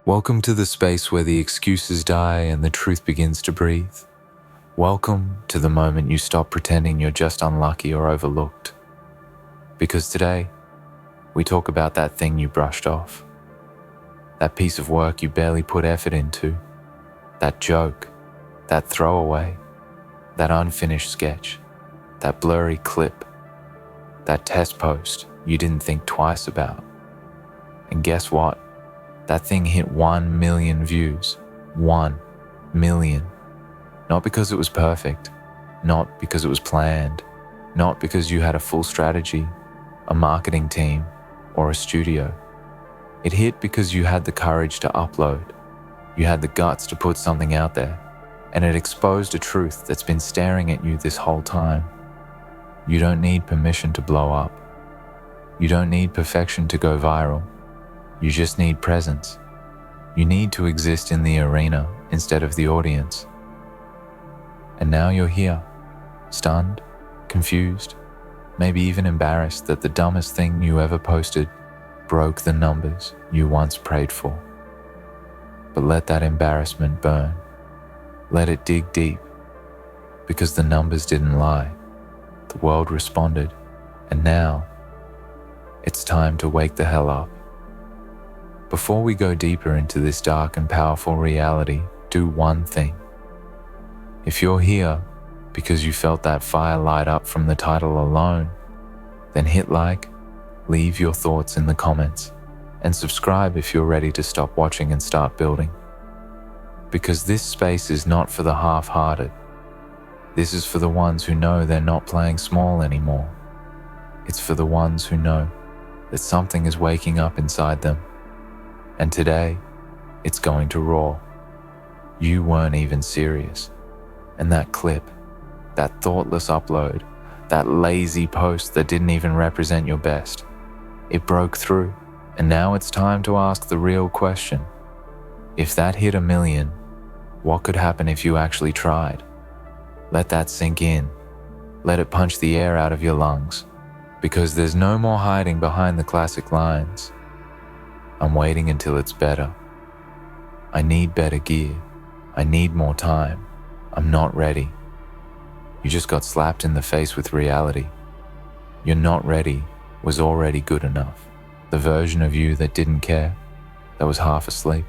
Welcome to the space where the excuses die and the truth begins to breathe. Welcome to the moment you stop pretending you're just unlucky or overlooked. Because today, we talk about that thing you brushed off, that piece of work you barely put effort into, that joke, that throwaway, that unfinished sketch, that blurry clip, that test post you didn't think twice about. And guess what? That thing hit 1 million views. 1 million. Not because it was perfect, not because it was planned, not because you had a full strategy, a marketing team, or a studio. It hit because you had the courage to upload. You had the guts to put something out there, and it exposed a truth that's been staring at you this whole time. You don't need permission to blow up. You don't need perfection to go viral. You just need presence. You need to exist in the arena instead of the audience. And now you're here, stunned, confused, maybe even embarrassed that the dumbest thing you ever posted broke the numbers you once prayed for. But let that embarrassment burn. Let it dig deep, because the numbers didn't lie. The world responded, and now it's time to wake the hell up. Before we go deeper into this dark and powerful reality, do one thing. If you're here because you felt that fire light up from the title alone, then hit like, leave your thoughts in the comments, and subscribe if you're ready to stop watching and start building. Because this space is not for the half-hearted. This is for the ones who know they're not playing small anymore. It's for the ones who know that something is waking up inside them. And today, it's going to roar. You weren't even serious. And that clip, that thoughtless upload, that lazy post that didn't even represent your best, it broke through. And now it's time to ask the real question. If that hit 1 million, what could happen if you actually tried? Let that sink in. Let it punch the air out of your lungs. Because there's no more hiding behind the classic lines. I'm waiting until it's better. I need better gear. I need more time. I'm not ready. You just got slapped in the face with reality. You're not ready was already good enough. The version of you that didn't care, that was half asleep,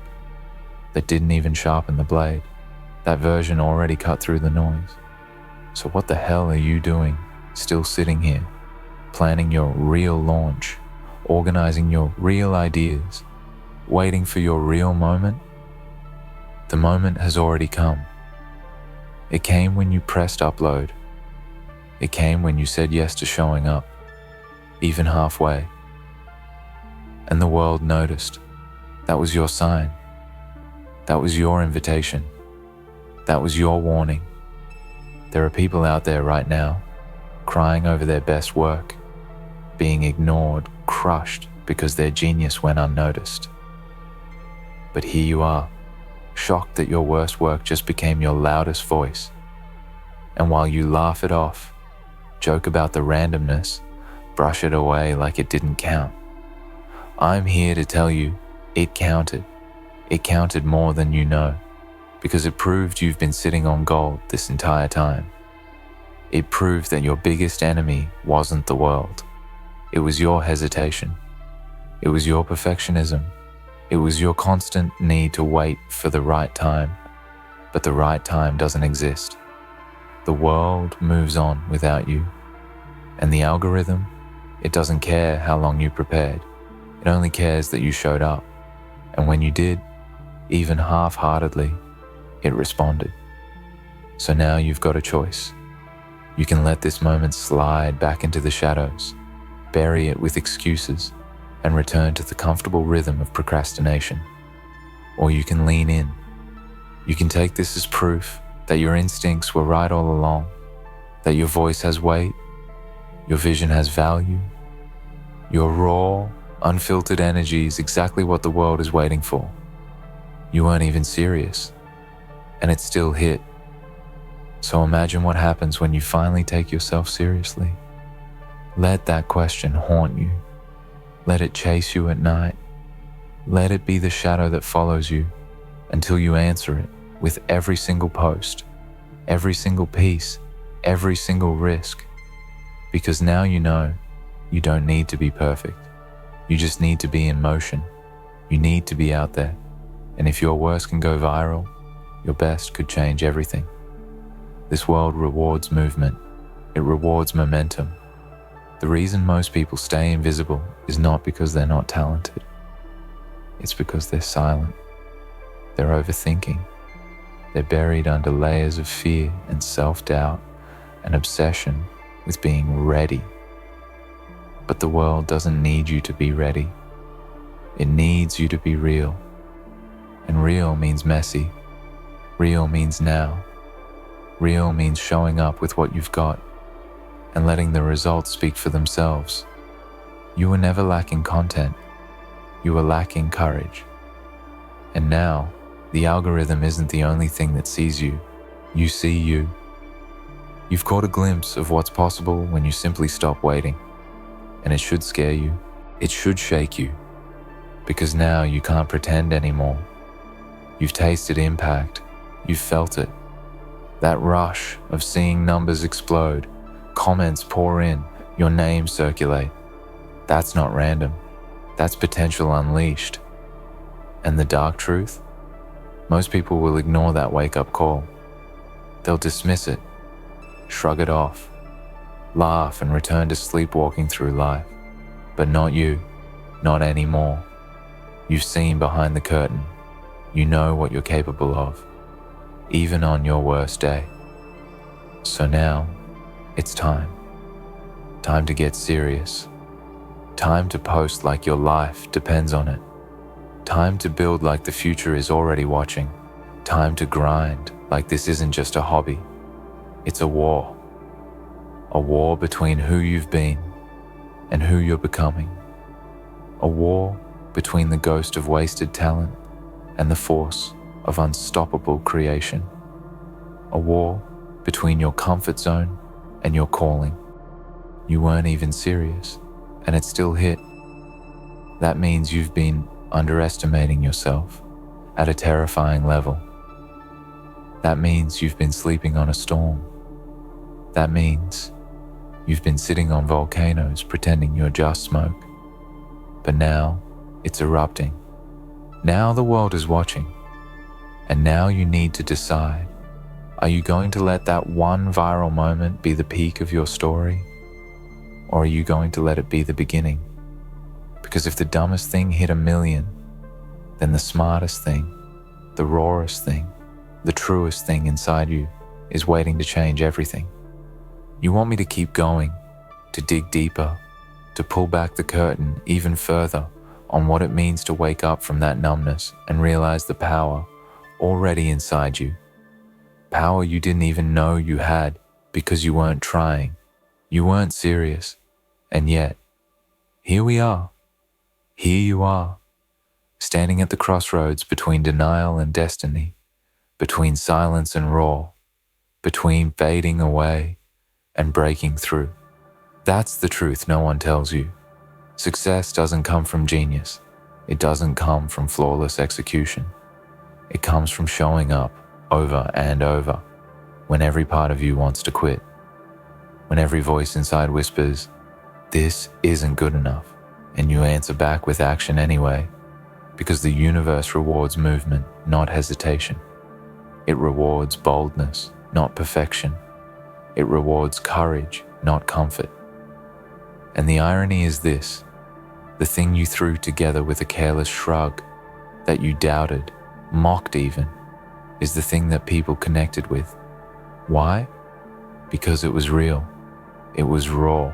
that didn't even sharpen the blade, that version already cut through the noise. So what the hell are you doing, still sitting here, planning your real launch, organizing your real ideas, waiting for your real moment? The moment has already come. It came when you pressed upload. It came when you said yes to showing up, even halfway. And the world noticed. That was your sign. That was your invitation. That was your warning. There are people out there right now, crying over their best work, being ignored, crushed because their genius went unnoticed. But here you are, shocked that your worst work just became your loudest voice. And while you laugh it off, joke about the randomness, brush it away like it didn't count, I'm here to tell you it counted. It counted more than you know, because it proved you've been sitting on gold this entire time. It proved that your biggest enemy wasn't the world. It was your hesitation. It was your perfectionism. It was your constant need to wait for the right time. But the right time doesn't exist. The world moves on without you. And the algorithm, it doesn't care how long you prepared. It only cares that you showed up. And when you did, even half-heartedly, it responded. So now you've got a choice. You can let this moment slide back into the shadows, bury it with excuses, and return to the comfortable rhythm of procrastination. Or you can lean in. You can take this as proof that your instincts were right all along, that your voice has weight, your vision has value, your raw, unfiltered energy is exactly what the world is waiting for. You weren't even serious, and it still hit. So imagine what happens when you finally take yourself seriously. Let that question haunt you. Let it chase you at night. Let it be the shadow that follows you until you answer it with every single post, every single piece, every single risk. Because now you know you don't need to be perfect. You just need to be in motion. You need to be out there. And if your worst can go viral, your best could change everything. This world rewards movement. It rewards momentum. The reason most people stay invisible is not because they're not talented. It's because they're silent. They're overthinking. They're buried under layers of fear and self-doubt and obsession with being ready. But the world doesn't need you to be ready. It needs you to be real. And real means messy. Real means now. Real means showing up with what you've got and letting the results speak for themselves. You were never lacking content. You were lacking courage. And now, the algorithm isn't the only thing that sees you. You see you. You've caught a glimpse of what's possible when you simply stop waiting. And it should scare you. It should shake you. Because now you can't pretend anymore. You've tasted impact. You've felt it. That rush of seeing numbers explode, comments pour in, your name circulate. That's not random. That's potential unleashed. And the dark truth? Most people will ignore that wake-up call. They'll dismiss it, shrug it off, laugh and return to sleepwalking through life. But not you, not anymore. You've seen behind the curtain. You know what you're capable of, even on your worst day. So now, it's time. Time to get serious. Time to post like your life depends on it. Time to build like the future is already watching. Time to grind like this isn't just a hobby. It's a war. A war between who you've been and who you're becoming. A war between the ghost of wasted talent and the force of unstoppable creation. A war between your comfort zone and your calling. You weren't even serious, and it still hit. That means you've been underestimating yourself at a terrifying level. That means you've been sleeping on a storm. That means you've been sitting on volcanoes pretending you're just smoke. But now it's erupting. Now the world is watching. And now you need to decide, are you going to let that one viral moment be the peak of your story? Or are you going to let it be the beginning? Because if the dumbest thing hit 1 million, then the smartest thing, the rawest thing, the truest thing inside you is waiting to change everything. You want me to keep going, to dig deeper, to pull back the curtain even further on what it means to wake up from that numbness and realize the power already inside you. Power you didn't even know you had because you weren't trying. You weren't serious. And yet, here we are. Here you are, standing at the crossroads between denial and destiny, between silence and roar, between fading away and breaking through. That's the truth no one tells you. Success doesn't come from genius. It doesn't come from flawless execution. It comes from showing up over and over when every part of you wants to quit. When every voice inside whispers, "This isn't good enough," and you answer back with action anyway, because the universe rewards movement, not hesitation. It rewards boldness, not perfection. It rewards courage, not comfort. And the irony is this: the thing you threw together with a careless shrug, that you doubted, mocked even, is the thing that people connected with. Why? Because it was real. It was raw.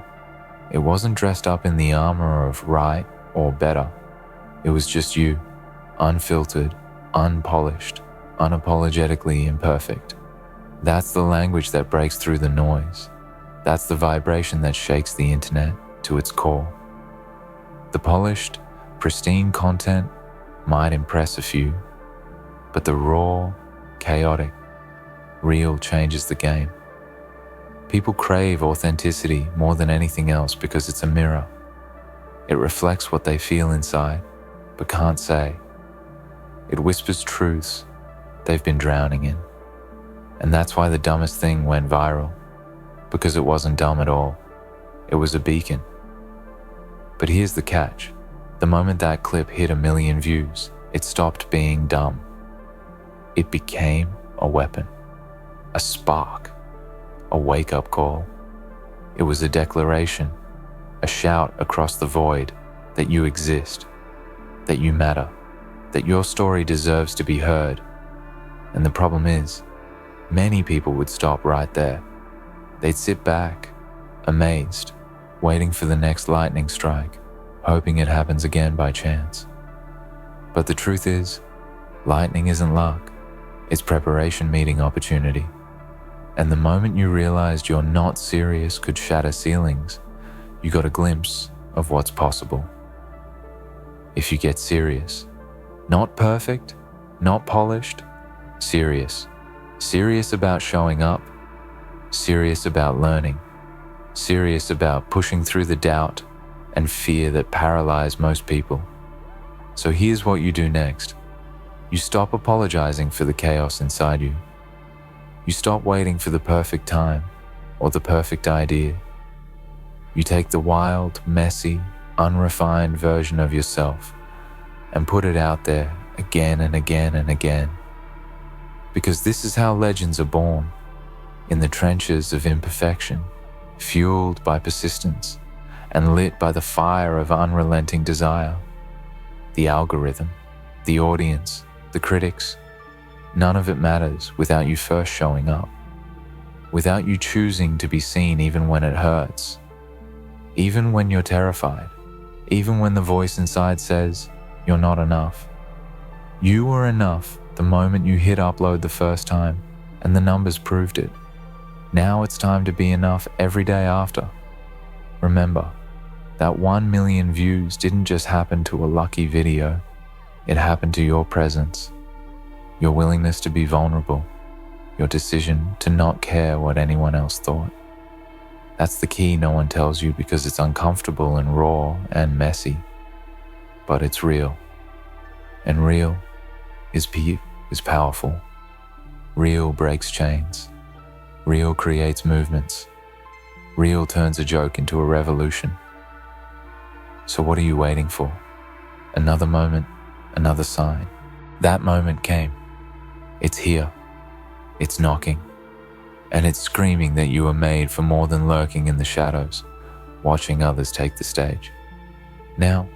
It wasn't dressed up in the armor of right or better. It was just you, unfiltered, unpolished, unapologetically imperfect. That's the language that breaks through the noise. That's the vibration that shakes the internet to its core. The polished, pristine content might impress a few, but the raw, chaotic, real changes the game. People crave authenticity more than anything else because it's a mirror. It reflects what they feel inside, but can't say. It whispers truths they've been drowning in. And that's why the dumbest thing went viral, because it wasn't dumb at all. It was a beacon. But here's the catch. The moment that clip hit 1 million views, it stopped being dumb. It became a weapon, a spark, a wake-up call. It was a declaration, a shout across the void that you exist, that you matter, that your story deserves to be heard. And the problem is, many people would stop right there. They'd sit back, amazed, waiting for the next lightning strike, hoping it happens again by chance. But the truth is, lightning isn't luck, it's preparation meeting opportunity. And the moment you realized you're not serious could shatter ceilings, you got a glimpse of what's possible. If you get serious, not perfect, not polished, serious. Serious about showing up, serious about learning, serious about pushing through the doubt and fear that paralyze most people. So here's what you do next. You stop apologizing for the chaos inside you. You stop waiting for the perfect time or the perfect idea. You take the wild, messy, unrefined version of yourself and put it out there again and again and again. Because this is how legends are born, in the trenches of imperfection, fueled by persistence and lit by the fire of unrelenting desire. The algorithm, the audience, the critics, none of it matters without you first showing up, without you choosing to be seen even when it hurts, even when you're terrified, even when the voice inside says, you're not enough. You were enough the moment you hit upload the first time, and the numbers proved it. Now it's time to be enough every day after. Remember, that 1 million views didn't just happen to a lucky video, it happened to your presence, your willingness to be vulnerable, your decision to not care what anyone else thought. That's the key no one tells you because it's uncomfortable and raw and messy, but it's real. And real is powerful. Real breaks chains. Real creates movements. Real turns a joke into a revolution. So what are you waiting for? Another moment, another sign. That moment came. It's here. It's knocking. And it's screaming that you are made for more than lurking in the shadows, watching others take the stage. Now,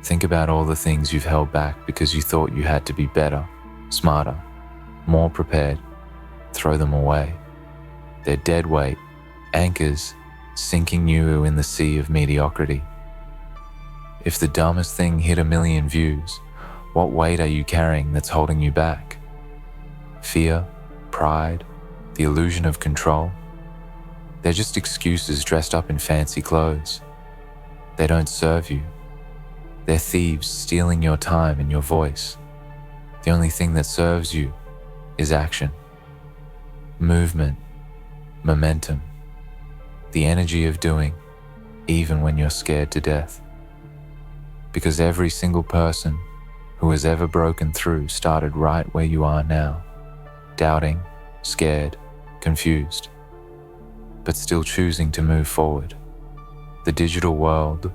think about all the things you've held back because you thought you had to be better, smarter, more prepared. Throw them away. They're dead weight, anchors sinking you in the sea of mediocrity. If the dumbest thing hit 1 million views, what weight are you carrying that's holding you back? Fear, pride, the illusion of control? They're just excuses dressed up in fancy clothes. They don't serve you. They're thieves stealing your time and your voice. The only thing that serves you is action, movement, momentum, the energy of doing, even when you're scared to death. Because every single person who has ever broken through started right where you are now, doubting, scared, confused, but still choosing to move forward. The digital world,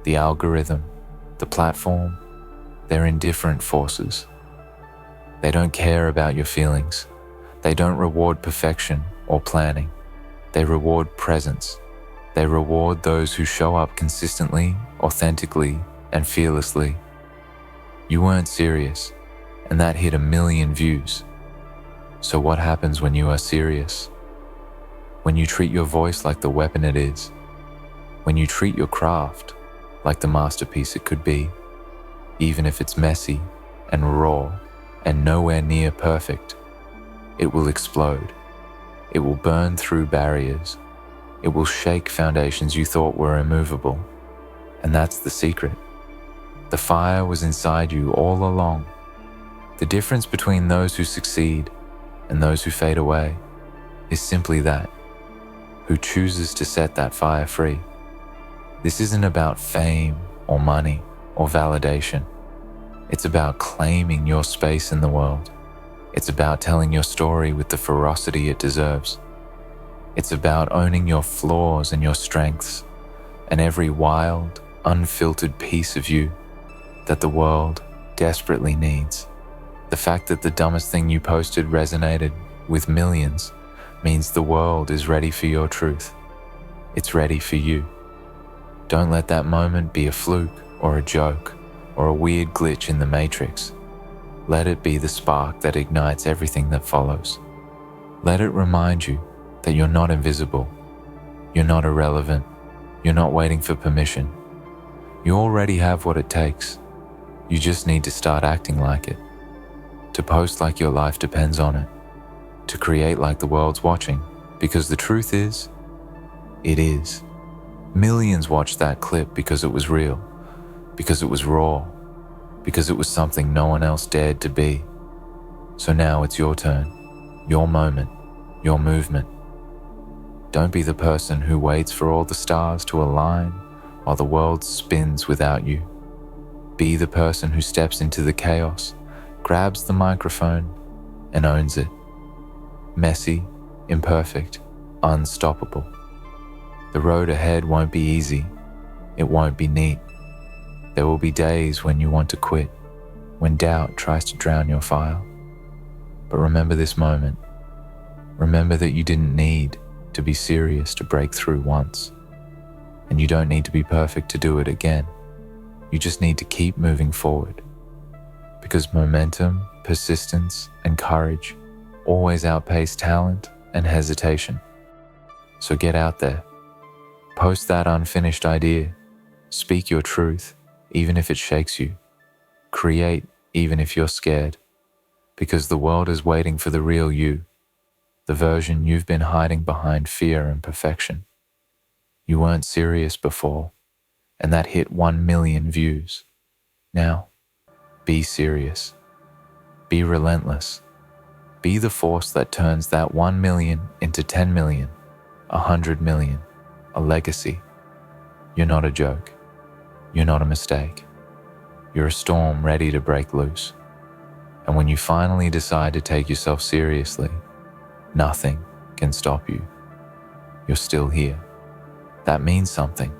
the algorithm, the platform, they're indifferent forces. They don't care about your feelings. They don't reward perfection or planning. They reward presence. They reward those who show up consistently, authentically, and fearlessly. You weren't serious, and that hit 1 million views. So what happens when you are serious? When you treat your voice like the weapon it is. When you treat your craft like the masterpiece it could be, even if it's messy and raw and nowhere near perfect, it will explode. It will burn through barriers. It will shake foundations you thought were immovable. And that's the secret. The fire was inside you all along. The difference between those who succeed and those who fade away is simply that. Who chooses to set that fire free? This isn't about fame or money or validation. It's about claiming your space in the world. It's about telling your story with the ferocity it deserves. It's about owning your flaws and your strengths, and every wild, unfiltered piece of you that the world desperately needs. The fact that the dumbest thing you posted resonated with millions means the world is ready for your truth. It's ready for you. Don't let that moment be a fluke or a joke or a weird glitch in the matrix. Let it be the spark that ignites everything that follows. Let it remind you that you're not invisible. You're not irrelevant. You're not waiting for permission. You already have what it takes. You just need to start acting like it. To post like your life depends on it. To create like the world's watching. Because the truth is, it is. Millions watched that clip because it was real. Because it was raw. Because it was something no one else dared to be. So now it's your turn. Your moment. Your movement. Don't be the person who waits for all the stars to align while the world spins without you. Be the person who steps into the chaos, grabs the microphone, and owns it. Messy, imperfect, unstoppable. The road ahead won't be easy. It won't be neat. There will be days when you want to quit, when doubt tries to drown your fire. But remember this moment. Remember that you didn't need to be serious to break through once. And you don't need to be perfect to do it again. You just need to keep moving forward. Because momentum, persistence, and courage always outpace talent and hesitation. So get out there. Post that unfinished idea. Speak your truth, even if it shakes you. Create, even if you're scared. Because the world is waiting for the real you, the version you've been hiding behind fear and perfection. You weren't serious before, and that hit 1 million views. Now, be serious. Be relentless. Be the force that turns that 1 million into 10 million, 100 million, a legacy. You're not a joke. You're not a mistake. You're a storm ready to break loose. And when you finally decide to take yourself seriously, nothing can stop you. You're still here. That means something.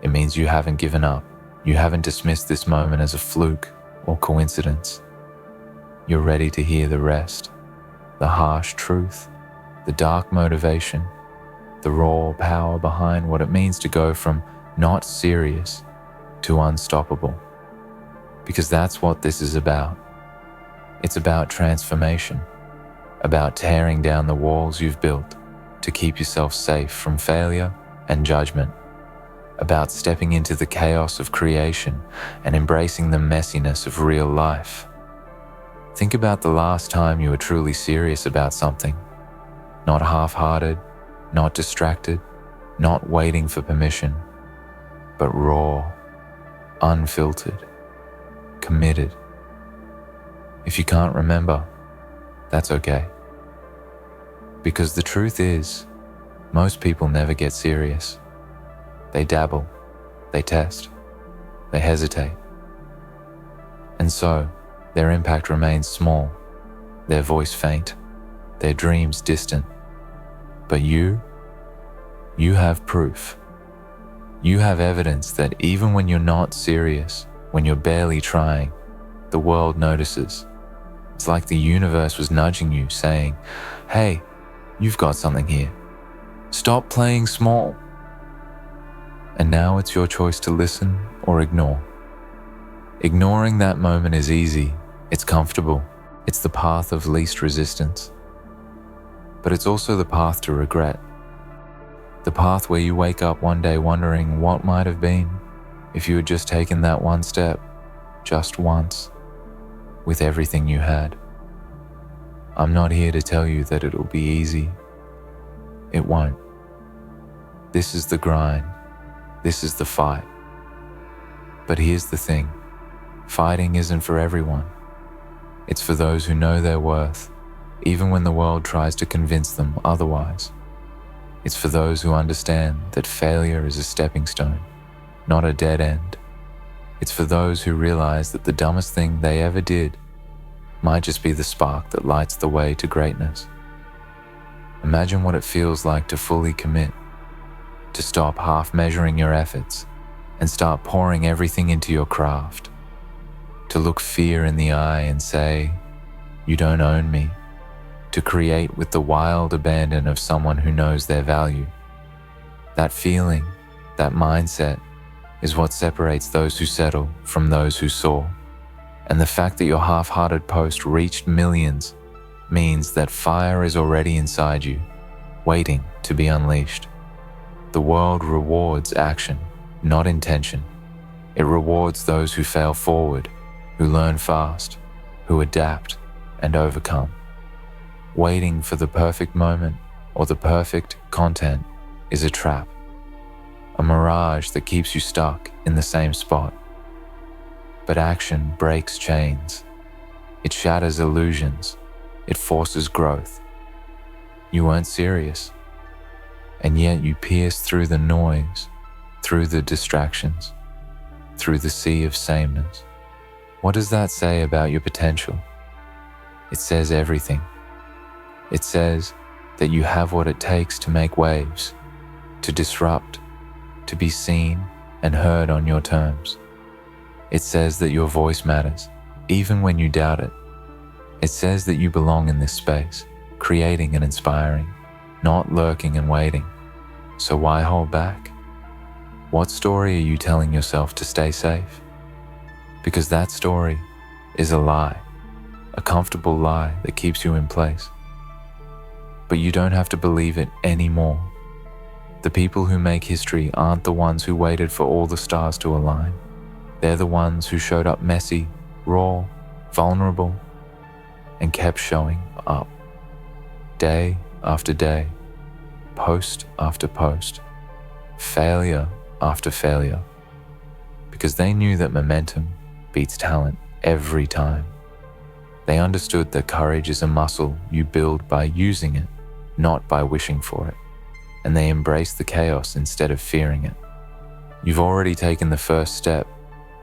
It means you haven't given up. You haven't dismissed this moment as a fluke or coincidence. You're ready to hear the rest, the harsh truth, the dark motivation, the raw power behind what it means to go from not serious to unstoppable. Because that's what this is about. It's about transformation, about tearing down the walls you've built to keep yourself safe from failure and judgment, about stepping into the chaos of creation and embracing the messiness of real life. Think about the last time you were truly serious about something, not half-hearted, not distracted, not waiting for permission, but raw, unfiltered, committed. If you can't remember, that's okay. Because the truth is, most people never get serious. They dabble, they test, they hesitate. And so, their impact remains small, their voice faint, their dreams distant. But you have proof. You have evidence that even when you're not serious, when you're barely trying, the world notices. It's like the universe was nudging you, saying, "Hey, you've got something here. Stop playing small." And now it's your choice to listen or ignore. Ignoring that moment is easy, it's comfortable, it's the path of least resistance. But it's also the path to regret. The path where you wake up one day wondering what might have been if you had just taken that one step, just once, with everything you had. I'm not here to tell you that it'll be easy. It won't. This is the grind. This is the fight. But here's the thing. Fighting isn't for everyone. It's for those who know their worth, even when the world tries to convince them otherwise. It's for those who understand that failure is a stepping stone, not a dead end. It's for those who realize that the dumbest thing they ever did might just be the spark that lights the way to greatness. Imagine what it feels like to fully commit, to stop half measuring your efforts and start pouring everything into your craft, to look fear in the eye and say, "You don't own me," to create with the wild abandon of someone who knows their value. That feeling, that mindset, is what separates those who settle from those who soar. And the fact that your half-hearted post reached millions means that fire is already inside you, waiting to be unleashed. The world rewards action, not intention. It rewards those who fail forward, who learn fast, who adapt and overcome. Waiting for the perfect moment or the perfect content is a trap, a mirage that keeps you stuck in the same spot. But action breaks chains. It shatters illusions. It forces growth. You weren't serious, and yet you pierce through the noise, through the distractions, through the sea of sameness. What does that say about your potential? It says everything. It says that you have what it takes to make waves, to disrupt, to be seen and heard on your terms. It says that your voice matters, even when you doubt it. It says that you belong in this space, creating and inspiring, not lurking and waiting. So why hold back? What story are you telling yourself to stay safe? Because that story is a lie, a comfortable lie that keeps you in place. But you don't have to believe it anymore. The people who make history aren't the ones who waited for all the stars to align. They're the ones who showed up messy, raw, vulnerable, and kept showing up. Day after day, post after post, failure after failure. Because they knew that momentum beats talent every time. They understood that courage is a muscle you build by using it, not by wishing for it. And they embraced the chaos instead of fearing it. You've already taken the first step,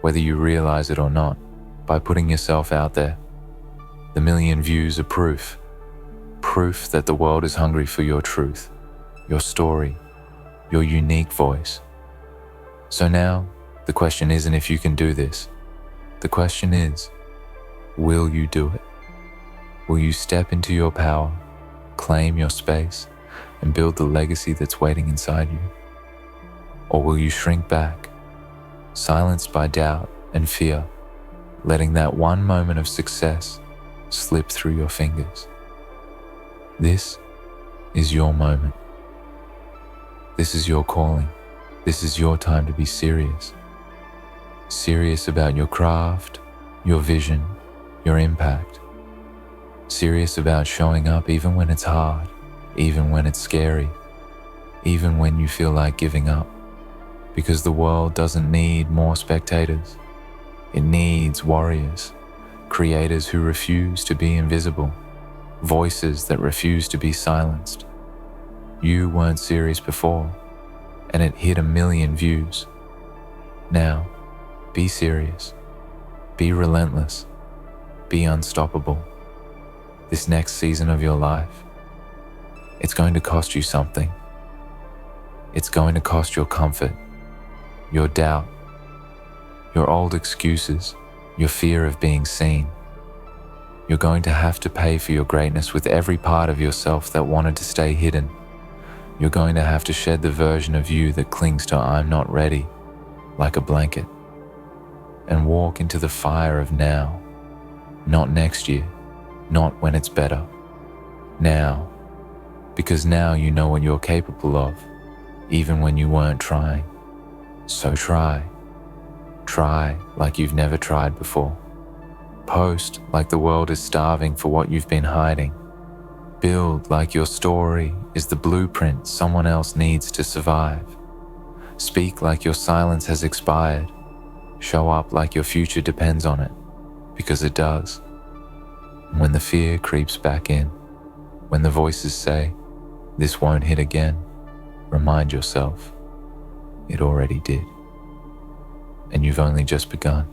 whether you realize it or not, by putting yourself out there. The million views are proof that the world is hungry for your truth, your story, your unique voice. So now, the question isn't if you can do this. The question is, will you do it? Will you step into your power, claim your space, and build the legacy that's waiting inside you? Or will you shrink back, silenced by doubt and fear, letting that one moment of success slip through your fingers? This is your moment. This is your calling. This is your time to be serious. Serious about your craft, your vision, your impact. Serious about showing up even when it's hard, even when it's scary, even when you feel like giving up. Because the world doesn't need more spectators. It needs warriors, creators who refuse to be invisible, voices that refuse to be silenced. You weren't serious before, and it hit 1 million views. Now, be serious, be relentless, be unstoppable. This next season of your life, it's going to cost you something. It's going to cost your comfort, your doubt, your old excuses, your fear of being seen. You're going to have to pay for your greatness with every part of yourself that wanted to stay hidden. You're going to have to shed the version of you that clings to "I'm not ready" like a blanket, and walk into the fire of now, not next year, not when it's better. Now, because now you know what you're capable of, even when you weren't trying. So try like you've never tried before. Post like the world is starving for what you've been hiding. Build like your story is the blueprint someone else needs to survive. Speak like your silence has expired. Show up like your future depends on it, because it does. And when the fear creeps back in, when the voices say, "This won't hit again," remind yourself, it already did. and you've only just begun.